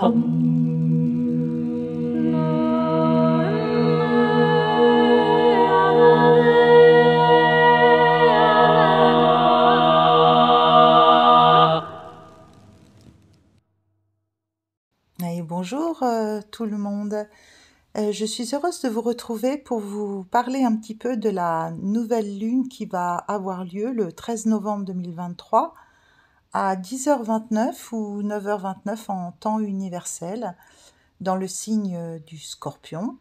Et bonjour tout le monde. Je suis heureuse de vous retrouver pour vous parler un petit peu de la nouvelle lune qui va avoir lieu le 13 novembre 2023 à 10h29 ou 9h29 en temps universel dans le signe du Scorpion.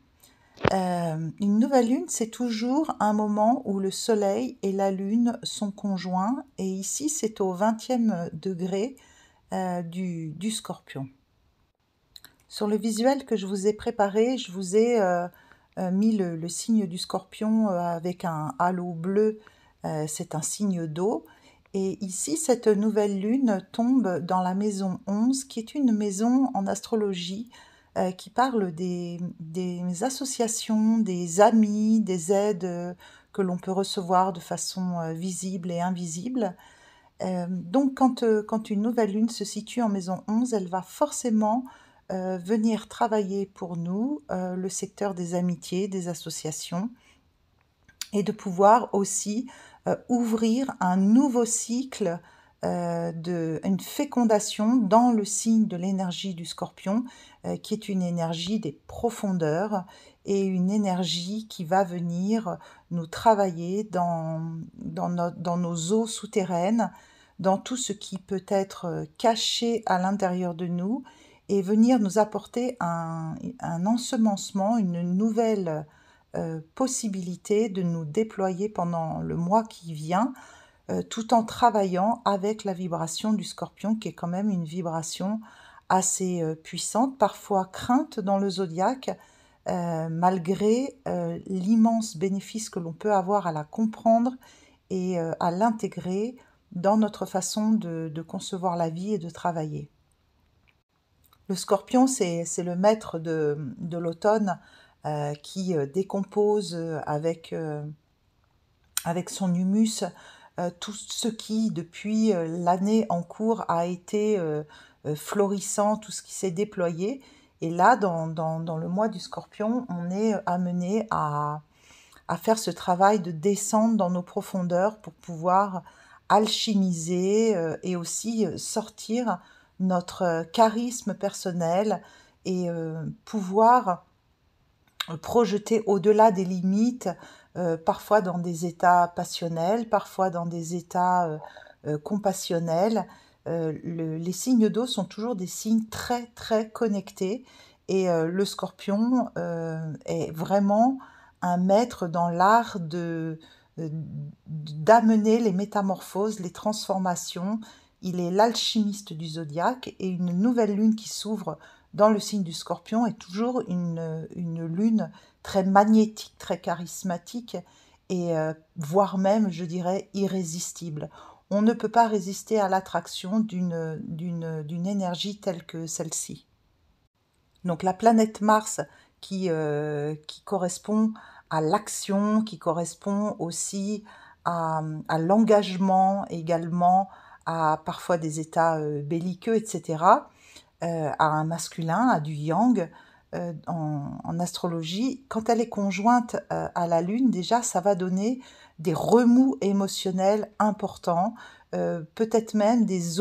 Une nouvelle lune, c'est toujours un moment où le soleil et la lune sont conjoints et ici c'est au 20e degré du Scorpion. Sur le visuel que je vous ai préparé, je vous ai mis le signe du Scorpion avec un halo bleu, c'est un signe d'eau. Et ici, cette nouvelle lune tombe dans la maison 11, qui est une maison en astrologie qui parle des associations, des amis, des aides que l'on peut recevoir de façon visible et invisible. Donc, quand une nouvelle lune se situe en maison 11, elle va forcément venir travailler pour nous le secteur des amitiés, des associations, et de pouvoir aussi ouvrir un nouveau cycle, une fécondation dans le signe de l'énergie du Scorpion, qui est une énergie des profondeurs et une énergie qui va venir nous travailler dans nos eaux souterraines, dans tout ce qui peut être caché à l'intérieur de nous, et venir nous apporter un ensemencement, une nouvelle possibilité de nous déployer pendant le mois qui vient, tout en travaillant avec la vibration du Scorpion, qui est quand même une vibration assez puissante, parfois crainte dans le zodiaque, malgré l'immense bénéfice que l'on peut avoir à la comprendre et à l'intégrer dans notre façon de concevoir la vie et de travailler. Le Scorpion, c'est le maître de l'automne qui décompose avec son humus tout ce qui, depuis l'année en cours, a été florissant, tout ce qui s'est déployé. Et là, dans le mois du Scorpion, on est amené à faire ce travail de descendre dans nos profondeurs pour pouvoir alchimiser et aussi sortir notre charisme personnel et pouvoir projeter au-delà des limites, parfois dans des états passionnels, parfois dans des états compassionnels. Les signes d'eau sont toujours des signes très très connectés et le Scorpion est vraiment un maître dans l'art d'amener les métamorphoses, les transformations. Il est l'alchimiste du zodiaque et une nouvelle lune qui s'ouvre dans le signe du Scorpion est toujours une lune très magnétique, très charismatique et voire même, je dirais, irrésistible. On ne peut pas résister à l'attraction d'une énergie telle que celle-ci. Donc la planète Mars qui correspond à l'action, qui correspond aussi à l'engagement également, à parfois des états belliqueux, etc., à un masculin, à du yang en astrologie. Quand elle est conjointe à la Lune, déjà, ça va donner des remous émotionnels importants, peut-être même des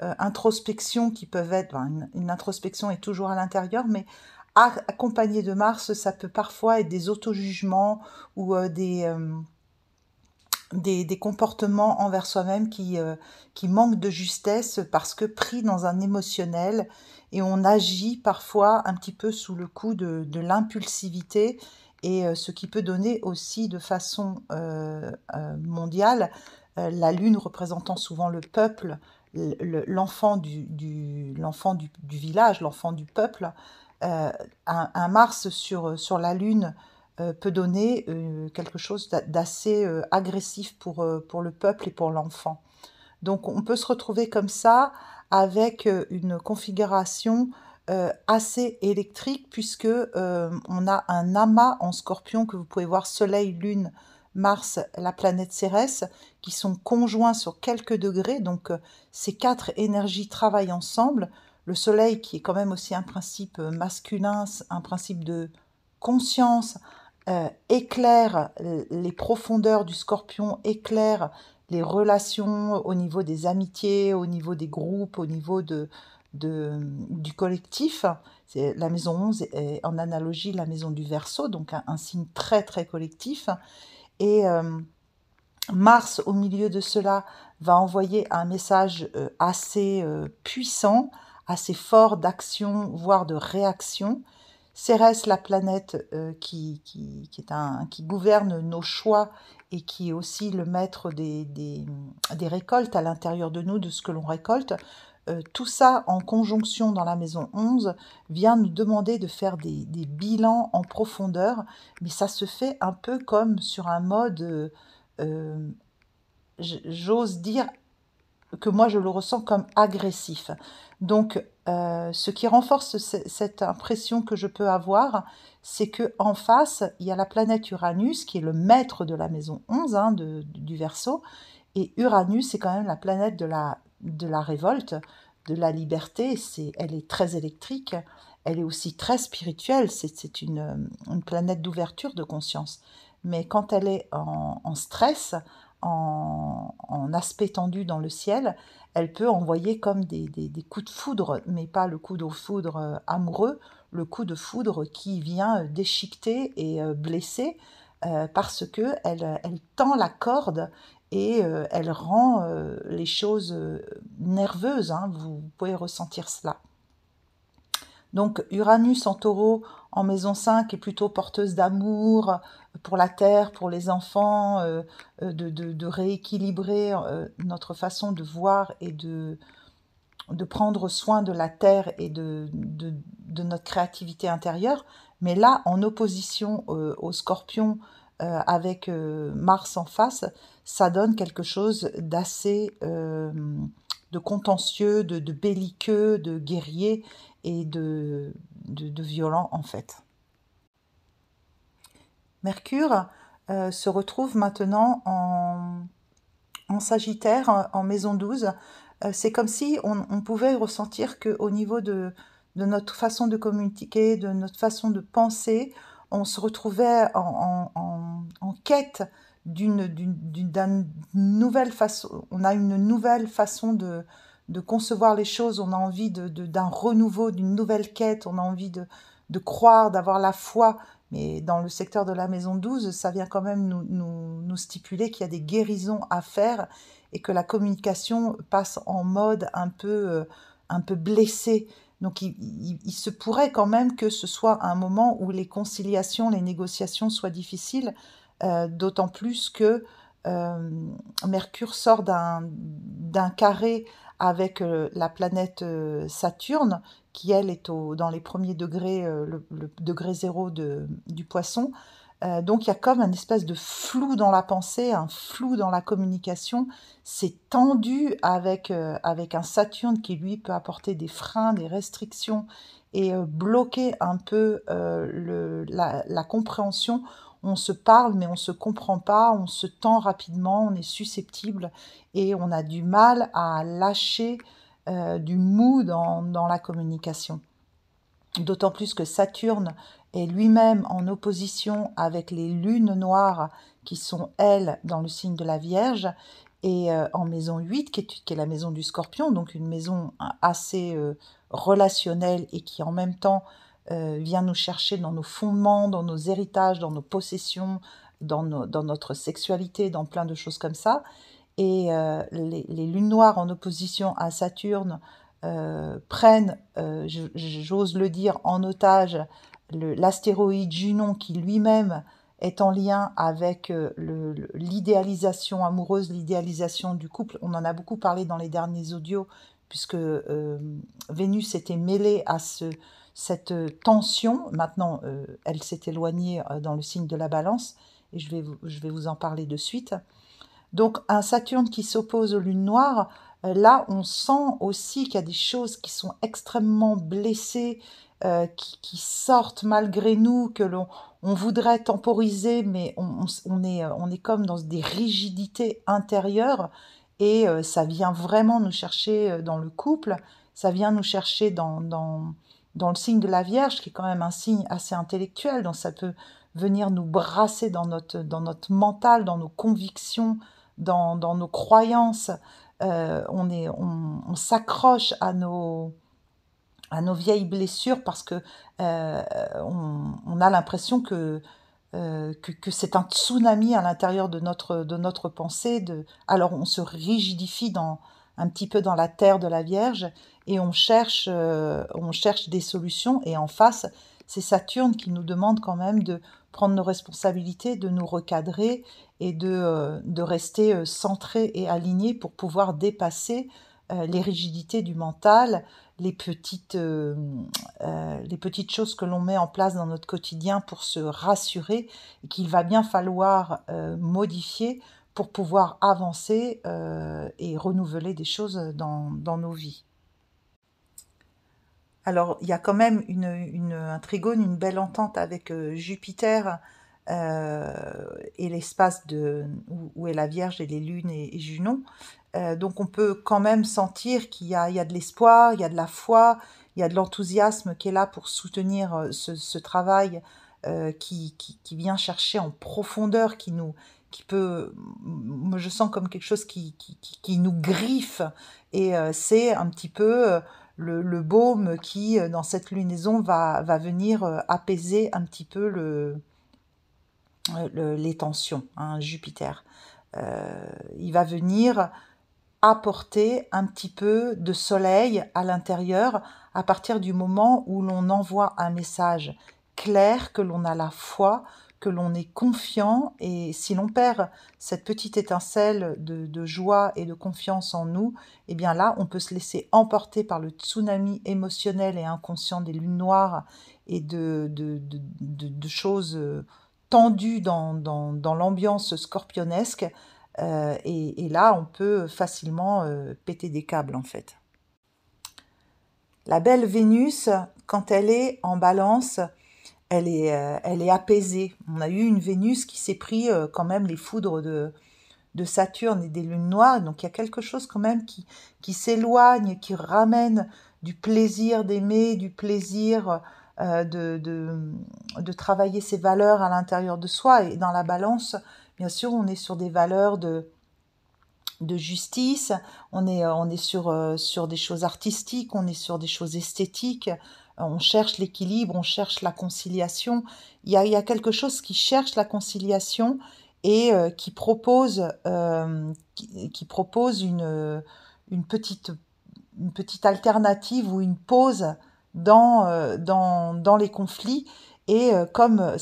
introspections qui peuvent être, une introspection est toujours à l'intérieur, mais accompagné de Mars, ça peut parfois être des auto-jugements ou des comportements envers soi-même qui manquent de justesse parce que pris dans un émotionnel et on agit parfois un petit peu sous le coup de l'impulsivité et ce qui peut donner aussi de façon mondiale, la lune représentant souvent le peuple, l'enfant du village, l'enfant du peuple, un Mars sur la lune peut donner quelque chose d'assez agressif pour le peuple et pour l'enfant. Donc on peut se retrouver comme ça avec une configuration assez électrique puisque on a un amas en Scorpion que vous pouvez voir Soleil, Lune, Mars, la planète Cérès qui sont conjoints sur quelques degrés. Donc ces quatre énergies travaillent ensemble Le soleil, qui est quand même aussi un principe masculin, un principe de conscience, éclaire les profondeurs du scorpion, éclaire les relations au niveau des amitiés, au niveau des groupes, au niveau du collectif. La maison 11 est en analogie la maison du Verseau, donc un signe très très collectif. Et Mars, au milieu de cela, va envoyer un message assez puissant, assez fort d'action, voire de réaction. Cérès, la planète qui gouverne nos choix et qui est aussi le maître des récoltes à l'intérieur de nous, de ce que l'on récolte, tout ça en conjonction dans la maison 11 vient nous demander de faire des bilans en profondeur, mais ça se fait un peu comme sur un mode, j'ose dire que moi je le ressens comme agressif. Donc ce qui renforce cette impression que je peux avoir, c'est que en face, il y a la planète Uranus qui est le maître de la maison 11 hein, du Verseau, et Uranus c'est quand même la planète de la révolte, de la liberté. Elle est très électrique, elle est aussi très spirituelle, c'est une planète d'ouverture de conscience. Mais quand elle est en stress, en aspect tendu dans le ciel, elle peut envoyer comme des coups de foudre, mais pas le coup de foudre amoureux, le coup de foudre qui vient déchiqueter et blesser parce que elle tend la corde et elle rend les choses nerveuses, hein, vous pouvez ressentir cela. Donc Uranus en taureau en maison 5 est plutôt porteuse d'amour pour la terre, pour les enfants, de rééquilibrer notre façon de voir et de prendre soin de la terre et de notre créativité intérieure. Mais là, en opposition au scorpion avec Mars en face, ça donne quelque chose d'assez de contentieux, de belliqueux, de guerrier et de violent en fait. Mercure se retrouve maintenant en Sagittaire, en maison 12. C'est comme si on pouvait ressentir qu'au niveau de notre façon de communiquer, de notre façon de penser, on se retrouvait en quête d'une nouvelle façon. On a une nouvelle façon de concevoir les choses, on a envie d'un renouveau, d'une nouvelle quête, on a envie de croire, d'avoir la foi. Mais dans le secteur de la maison 12, ça vient quand même nous stipuler qu'il y a des guérisons à faire et que la communication passe en mode un peu blessé. Donc il se pourrait quand même que ce soit un moment où les conciliations, les négociations soient difficiles, d'autant plus que Mercure sort d'un carré avec la planète Saturne, qui elle est dans les premiers degrés, le degré 0 du poisson. Donc il y a comme un espèce de flou dans la pensée, un flou dans la communication. C'est tendu avec un Saturne qui lui peut apporter des freins, des restrictions et bloquer un peu la compréhension. On se parle mais on ne se comprend pas, on se tend rapidement, on est susceptible et on a du mal à lâcher du mou dans la communication. D'autant plus que Saturne est lui-même en opposition avec les lunes noires qui sont, elles, dans le signe de la Vierge, et en maison 8, qui est la maison du Scorpion, donc une maison assez relationnelle et qui en même temps vient nous chercher dans nos fondements, dans nos héritages, dans nos possessions, dans notre sexualité, dans plein de choses comme ça. Et les lunes noires en opposition à Saturne prennent, j'ose le dire, en otage l'astéroïde Junon qui lui-même est en lien avec l'idéalisation amoureuse, l'idéalisation du couple. On en a beaucoup parlé dans les derniers audios, puisque Vénus était mêlée à cette tension. Maintenant, elle s'est éloignée dans le signe de la Balance, et je vais vous en parler de suite. Donc un Saturne qui s'oppose aux lunes noires, là on sent aussi qu'il y a des choses qui sont extrêmement blessées, qui sortent malgré nous, que on voudrait temporiser, mais on est comme dans des rigidités intérieures, et ça vient vraiment nous chercher dans le couple, ça vient nous chercher dans le signe de la Vierge, qui est quand même un signe assez intellectuel, donc ça peut venir nous brasser dans notre mental, dans nos convictions, dans nos croyances. On s'accroche à nos vieilles blessures parce que on a l'impression que c'est un tsunami à l'intérieur de notre pensée. Alors on se rigidifie un petit peu dans la terre de la Vierge et on cherche des solutions. Et en face, c'est Saturne qui nous demande quand même de prendre nos responsabilités, de nous recadrer et de rester centrés et alignés pour pouvoir dépasser les rigidités du mental, les petites choses que l'on met en place dans notre quotidien pour se rassurer et qu'il va bien falloir modifier pour pouvoir avancer et renouveler des choses dans nos vies. Alors, il y a quand même un trigone, une belle entente avec Jupiter et l'espace où est la Vierge et les lunes et Junon. Donc on peut quand même sentir qu'il y a de l'espoir, il y a de la foi, il y a de l'enthousiasme qui est là pour soutenir ce travail qui vient chercher en profondeur, moi je sens comme quelque chose qui nous griffe, et c'est un petit peu le baume qui, dans cette lunaison, va venir apaiser un petit peu les tensions, hein, Jupiter. Il va venir apporter un petit peu de soleil à l'intérieur à partir du moment où l'on envoie un message clair, que l'on a la foi, que l'on est confiant. Et si l'on perd cette petite étincelle de joie et de confiance en nous, eh bien là, on peut se laisser emporter par le tsunami émotionnel et inconscient des lunes noires et de choses tendues dans l'ambiance scorpionesque. Et là, on peut facilement péter des câbles, en fait. La belle Vénus, quand elle est en balance, elle est apaisée. On a eu une Vénus qui s'est pris quand même les foudres de Saturne et des lunes noires. Donc il y a quelque chose quand même qui s'éloigne, qui ramène du plaisir d'aimer, du plaisir de travailler ses valeurs à l'intérieur de soi. Et dans la balance, bien sûr, on est sur des valeurs de justice, on est sur des choses artistiques, on est sur des choses esthétiques, on cherche l'équilibre, on cherche la conciliation. Il y a quelque chose qui cherche la conciliation et qui propose une petite alternative ou une pause dans les conflits. Et comme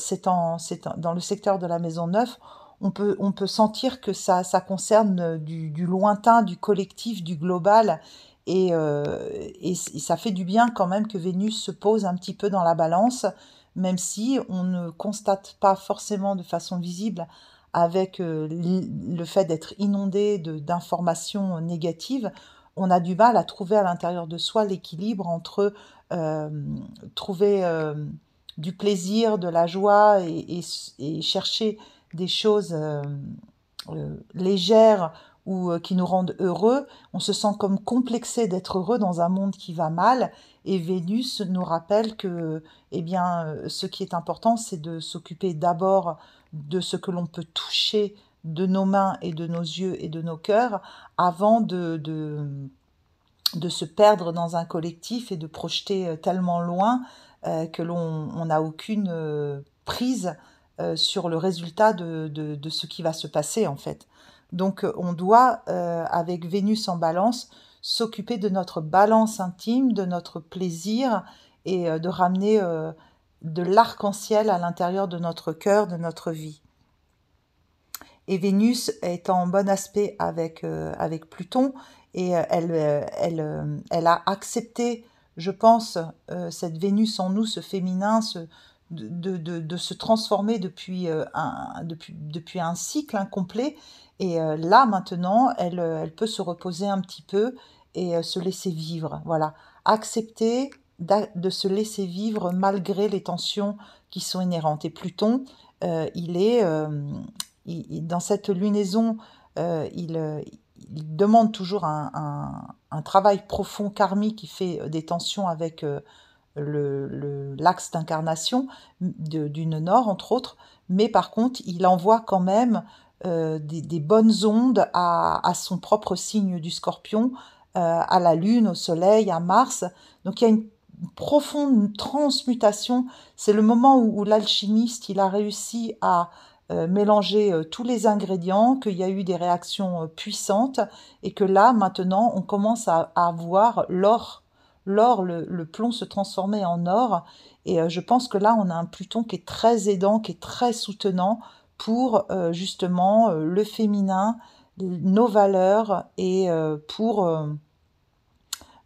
dans le secteur de la maison 9, on peut sentir que ça concerne du lointain, du collectif, du global. Et ça fait du bien quand même que Vénus se pose un petit peu dans la balance, même si on ne constate pas forcément de façon visible avec le fait d'être inondé d'informations négatives. On a du mal à trouver à l'intérieur de soi l'équilibre entre euh, trouver du plaisir, de la joie et chercher des choses légères ou qui nous rendent heureux. On se sent comme complexé d'être heureux dans un monde qui va mal. Et Vénus nous rappelle que, eh bien, ce qui est important, c'est de s'occuper d'abord de ce que l'on peut toucher de nos mains et de nos yeux et de nos cœurs avant de se perdre dans un collectif et de projeter tellement loin que l'on n'a aucune prise sur le résultat de ce qui va se passer, en fait. Donc on doit, avec Vénus en balance, s'occuper de notre balance intime, de notre plaisir, et de ramener de l'arc-en-ciel à l'intérieur de notre cœur, de notre vie. Et Vénus est en bon aspect avec Pluton, et elle a accepté, je pense, cette Vénus en nous, ce féminin, de se transformer depuis un cycle incomplet. Et là, maintenant, elle peut se reposer un petit peu et se laisser vivre. Voilà. Accepter de se laisser vivre malgré les tensions qui sont inhérentes. Et Pluton, il est dans cette lunaison, il demande toujours un travail profond karmique qui fait des tensions avec l'axe d'incarnation du Nord, entre autres, mais par contre, il envoie quand même des bonnes ondes à son propre signe du Scorpion, à la Lune, au Soleil, à Mars. Donc il y a une profonde transmutation. C'est le moment où l'alchimiste il a réussi à mélanger tous les ingrédients, qu'il y a eu des réactions puissantes et que là, maintenant, on commence à voir l'or, le plomb se transformer en or. Et je pense que là, on a un Pluton qui est très aidant, qui est très soutenant pour justement le féminin, nos valeurs et pour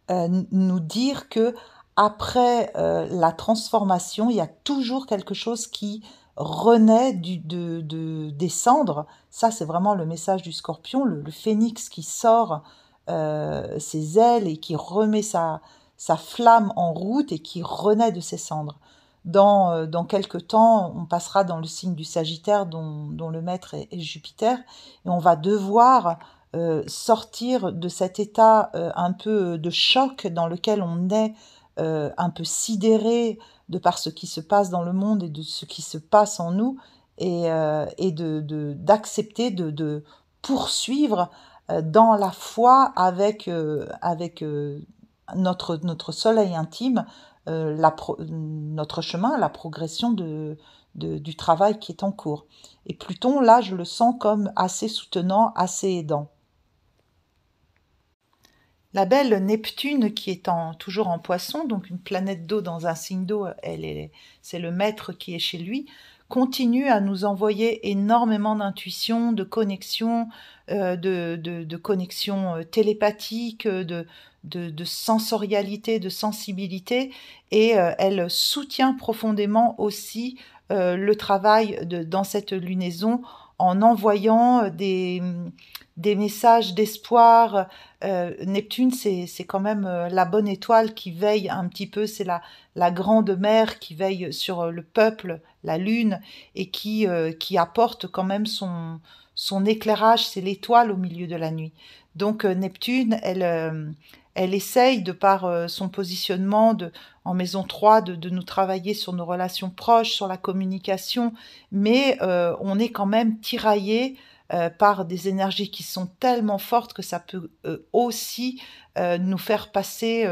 nous dire que après la transformation, il y a toujours quelque chose qui renaît des cendres. Ça, c'est vraiment le message du Scorpion, le phénix qui sort ses ailes et qui remet sa flamme en route et qui renaît de ses cendres. Dans quelques temps, on passera dans le signe du Sagittaire dont le maître est Jupiter et on va devoir sortir de cet état un peu de choc dans lequel on est un peu sidéré de par ce qui se passe dans le monde et de ce qui se passe en nous et d'accepter de poursuivre dans la foi avec notre soleil intime, notre chemin, la progression du travail qui est en cours. Et Pluton, là, je le sens comme assez soutenant, assez aidant. La belle Neptune, qui est toujours en Poisson, donc une planète d'eau dans un signe d'eau, c'est le maître qui est chez lui, continue à nous envoyer énormément d'intuition, de connexion, de connexion télépathique, de sensorialité, de sensibilité, et elle soutient profondément aussi le travail dans cette lunaison en envoyant des messages d'espoir. Neptune, c'est quand même la bonne étoile qui veille un petit peu, c'est la grande mère qui veille sur le peuple, la lune, et qui apporte quand même son éclairage, c'est l'étoile au milieu de la nuit. Donc Neptune, elle essaye, de par son positionnement en maison 3, de nous travailler sur nos relations proches, sur la communication, mais on est quand même tiraillé par des énergies qui sont tellement fortes que ça peut aussi nous faire passer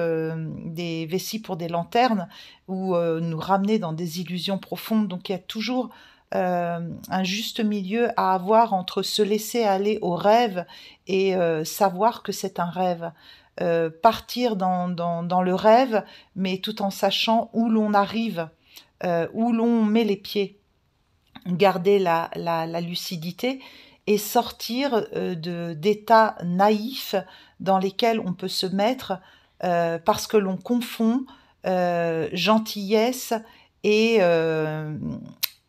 des vessies pour des lanternes ou nous ramener dans des illusions profondes. Donc il y a toujours un juste milieu à avoir entre se laisser aller au rêve et savoir que c'est un rêve. Partir dans le rêve, mais tout en sachant où l'on arrive, où l'on met les pieds, garder la lucidité et sortir d'états naïfs dans lesquels on peut se mettre parce que l'on confond gentillesse et,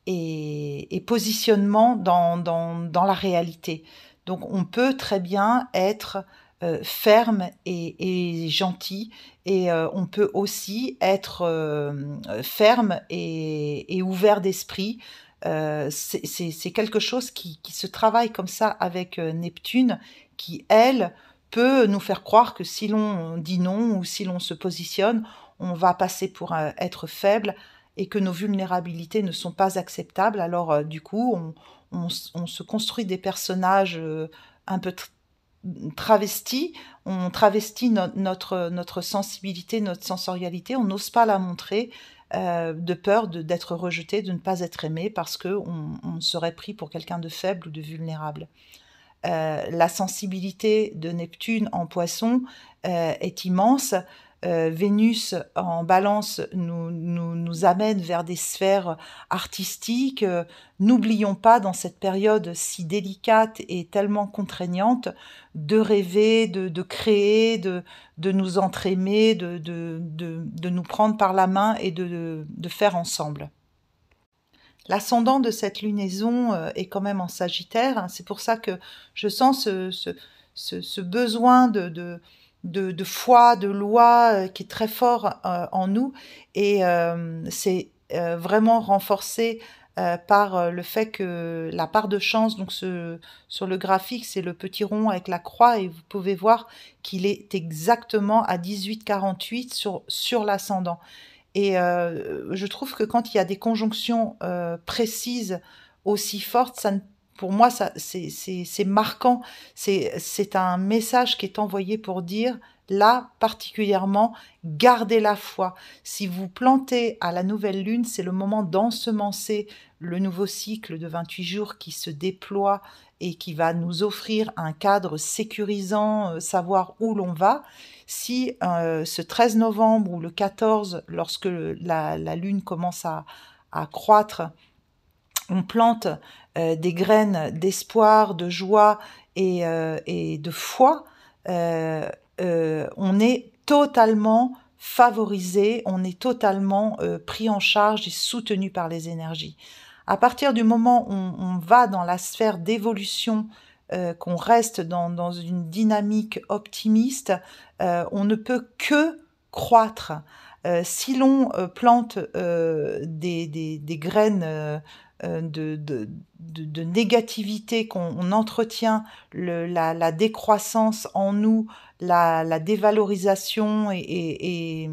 et positionnement dans la réalité. Donc on peut très bien être ferme et gentil, et on peut aussi être ferme et ouvert d'esprit. C'est quelque chose qui se travaille comme ça avec Neptune, qui, elle, peut nous faire croire que si l'on dit non ou si l'on se positionne, on va passer pour être faible et que nos vulnérabilités ne sont pas acceptables. Alors, du coup, on se construit des personnages un peu travestis, on travestit notre sensibilité, notre sensorialité, on n'ose pas la montrer de peur d'être rejeté, de ne pas être aimé parce qu'on serait pris pour quelqu'un de faible ou de vulnérable. La sensibilité de Neptune en Poisson est immense. Vénus en Balance nous amène vers des sphères artistiques. N'oublions pas, dans cette période si délicate et tellement contraignante, de rêver, de créer, de nous entraimer, de nous prendre par la main et de faire ensemble. L'ascendant de cette lunaison est quand même en Sagittaire, hein. C'est pour ça que je sens ce besoin de foi, de loi qui est très fort en nous. Et c'est vraiment renforcé par le fait que la part de chance, donc sur le graphique, c'est le petit rond avec la croix, et vous pouvez voir qu'il est exactement à 18,48 sur l'ascendant. Et je trouve que quand il y a des conjonctions précises aussi fortes, pour moi, c'est marquant. C'est un message qui est envoyé pour dire, là, particulièrement, gardez la foi. Si vous plantez à la nouvelle lune, c'est le moment d'ensemencer le nouveau cycle de 28 jours qui se déploie et qui va nous offrir un cadre sécurisant, savoir où l'on va. Si ce 13 novembre ou le 14, lorsque la lune commence à croître, on plante des graines d'espoir, de joie et de foi, on est totalement favorisé, on est totalement pris en charge et soutenu par les énergies. À partir du moment où on va dans la sphère d'évolution, qu'on reste dans une dynamique optimiste, on ne peut que croître. Si l'on plante des graines de négativité, qu'on entretient la décroissance en nous, la dévalorisation et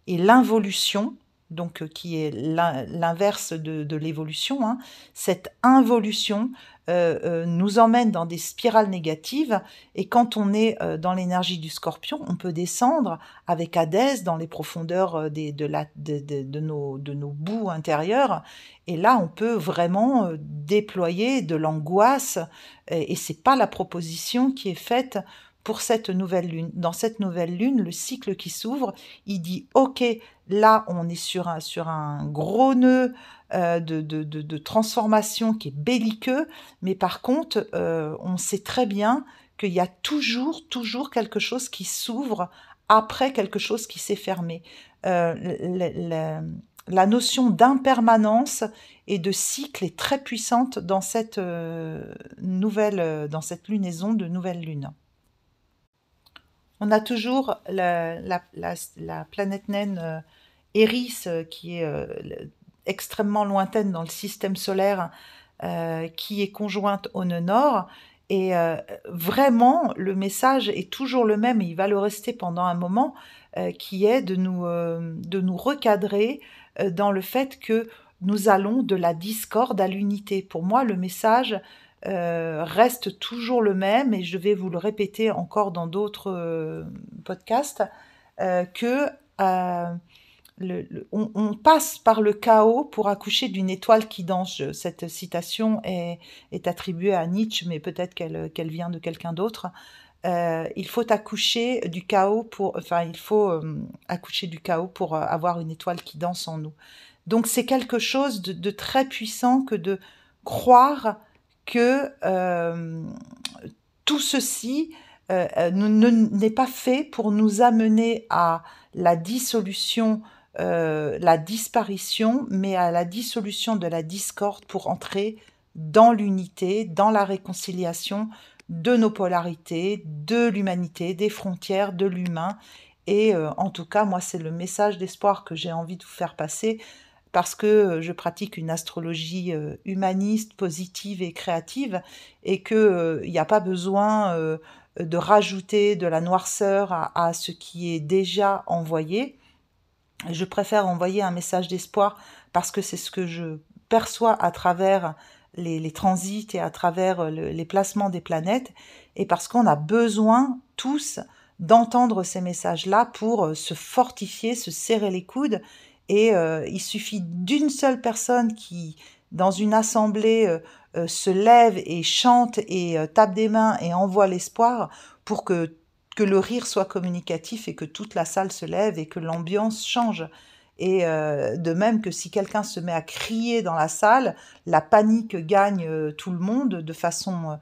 l'involution, donc qui est l'inverse de l'évolution, hein. Cette involution nous emmène dans des spirales négatives, et quand on est dans l'énergie du Scorpion, on peut descendre avec Hadès dans les profondeurs de nos boues intérieures, et là on peut vraiment déployer de l'angoisse, et c'est pas la proposition qui est faite pour cette nouvelle lune. Dans cette nouvelle lune, le cycle qui s'ouvre, il dit ok, là on est sur un gros nœud de transformation qui est belliqueux, mais par contre, on sait très bien qu'il y a toujours quelque chose qui s'ouvre après quelque chose qui s'est fermé. La notion d'impermanence et de cycle est très puissante dans cette dans cette lunaison de nouvelle lune. On a toujours la planète naine Eris, qui est extrêmement lointaine dans le système solaire, qui est conjointe au nœud nord. Et vraiment, le message est toujours le même, et il va le rester pendant un moment, qui est de nous recadrer dans le fait que nous allons de la discorde à l'unité. Pour moi, le message reste toujours le même, et je vais vous le répéter encore dans d'autres podcasts, que on passe par le chaos pour accoucher d'une étoile qui danse. Cette citation est attribuée à Nietzsche, mais peut-être qu'elle vient de quelqu'un d'autre. Il faut accoucher du chaos accoucher du chaos pour avoir une étoile qui danse en nous. Donc c'est quelque chose de très puissant que de croire que tout ceci n'est pas fait pour nous amener à la dissolution, la disparition, mais à la dissolution de la discorde pour entrer dans l'unité, dans la réconciliation de nos polarités, de l'humanité, des frontières, de l'humain. Et en tout cas, moi, c'est le message d'espoir que j'ai envie de vous faire passer, parce que je pratique une astrologie humaniste, positive et créative, et qu'il n'y a pas besoin de rajouter de la noirceur à ce qui est déjà envoyé. Je préfère envoyer un message d'espoir parce que c'est ce que je perçois à travers les transits et à travers les placements des planètes, et parce qu'on a besoin tous d'entendre ces messages-là pour se fortifier, se serrer les coudes. Et il suffit d'une seule personne qui, dans une assemblée, se lève et chante et tape des mains et envoie l'espoir pour que le rire soit communicatif et que toute la salle se lève et que l'ambiance change. Et de même que si quelqu'un se met à crier dans la salle, la panique gagne tout le monde de façon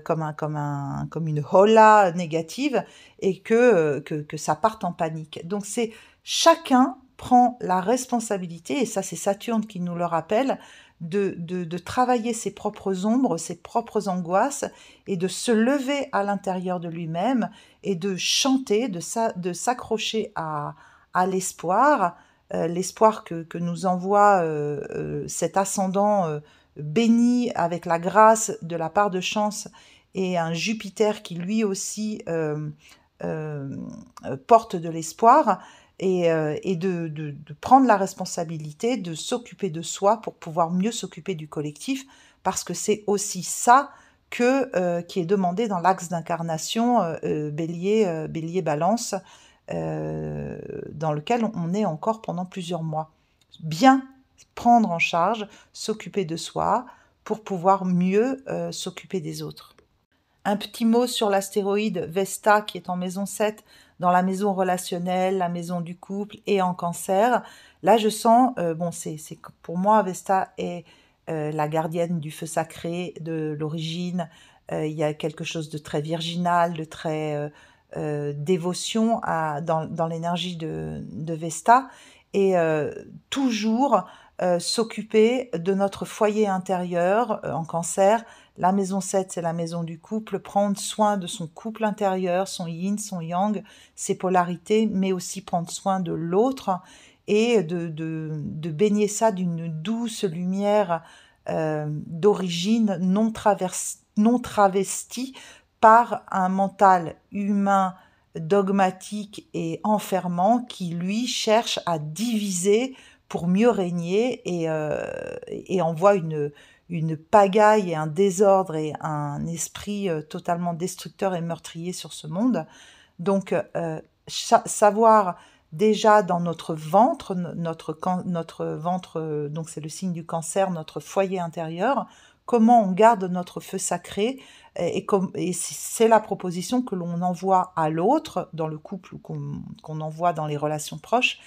comme une hola négative, et que ça parte en panique. Donc c'est chacun prend la responsabilité, et ça c'est Saturne qui nous le rappelle, de travailler ses propres ombres, ses propres angoisses, et de se lever à l'intérieur de lui-même et de chanter, de s'accrocher à l'espoir, l'espoir que nous envoie cet ascendant béni avec la grâce de la part de chance et un Jupiter qui lui aussi porte de l'espoir et de prendre la responsabilité de s'occuper de soi pour pouvoir mieux s'occuper du collectif, parce que c'est aussi ça qui est demandé dans l'axe d'incarnation Bélier-Balance, dans lequel on est encore pendant plusieurs mois. Bien prendre en charge, s'occuper de soi pour pouvoir mieux s'occuper des autres. Un petit mot sur l'astéroïde Vesta qui est en maison 7, dans la maison relationnelle, la maison du couple et en Cancer. Là, je sens, pour moi, Vesta est la gardienne du feu sacré, de l'origine. Il y a quelque chose de très virginal, de très dévotion dans l'énergie de Vesta. Et toujours s'occuper de notre foyer intérieur en Cancer. La maison 7, c'est la maison du couple, prendre soin de son couple intérieur, son yin, son yang, ses polarités, mais aussi prendre soin de l'autre et de baigner ça d'une douce lumière d'origine non travestie par un mental humain dogmatique et enfermant qui, lui, cherche à diviser pour mieux régner et envoie une pagaille et un désordre et un esprit totalement destructeur et meurtrier sur ce monde. Donc, savoir déjà dans notre ventre, notre ventre, donc c'est le signe du Cancer, notre foyer intérieur, comment on garde notre feu sacré, et c'est la proposition que l'on envoie à l'autre dans le couple ou qu'on envoie dans les relations proches,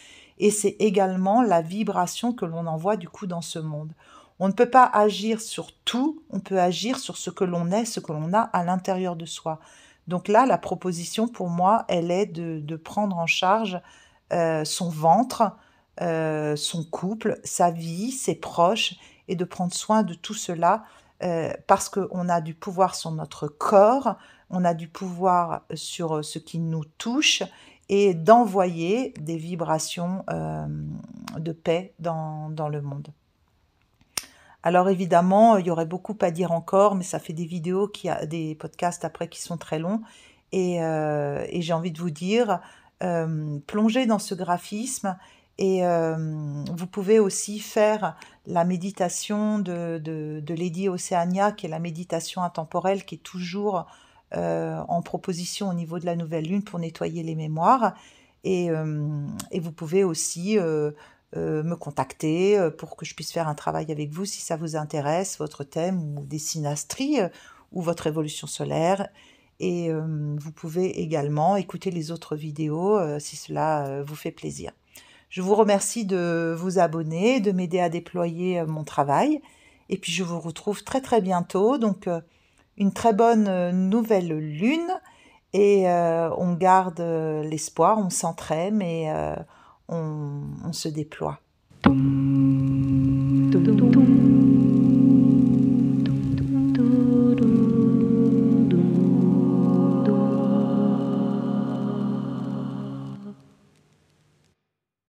et c'est également la vibration que l'on envoie du coup dans ce monde. On ne peut pas agir sur tout, on peut agir sur ce que l'on est, ce que l'on a à l'intérieur de soi. Donc là, la proposition pour moi, elle est de prendre en charge son ventre, son couple, sa vie, ses proches, et de prendre soin de tout cela parce qu'on a du pouvoir sur notre corps, on a du pouvoir sur ce qui nous touche, et d'envoyer des vibrations de paix dans le monde. Alors évidemment, il y aurait beaucoup à dire encore, mais ça fait des vidéos, des podcasts après qui sont très longs, et j'ai envie de vous dire, plongez dans ce graphisme, et vous pouvez aussi faire la méditation de Lady Océania, qui est la méditation intemporelle, qui est toujours en proposition au niveau de la nouvelle lune pour nettoyer les mémoires, et vous pouvez aussi me contacter pour que je puisse faire un travail avec vous si ça vous intéresse, votre thème ou des synastries ou votre évolution solaire. Et vous pouvez également écouter les autres vidéos si cela vous fait plaisir. Je vous remercie de vous abonner, de m'aider à déployer mon travail. Et puis je vous retrouve très très bientôt. Donc une très bonne nouvelle lune. Et on garde l'espoir, on s'entraîne et on se déploie.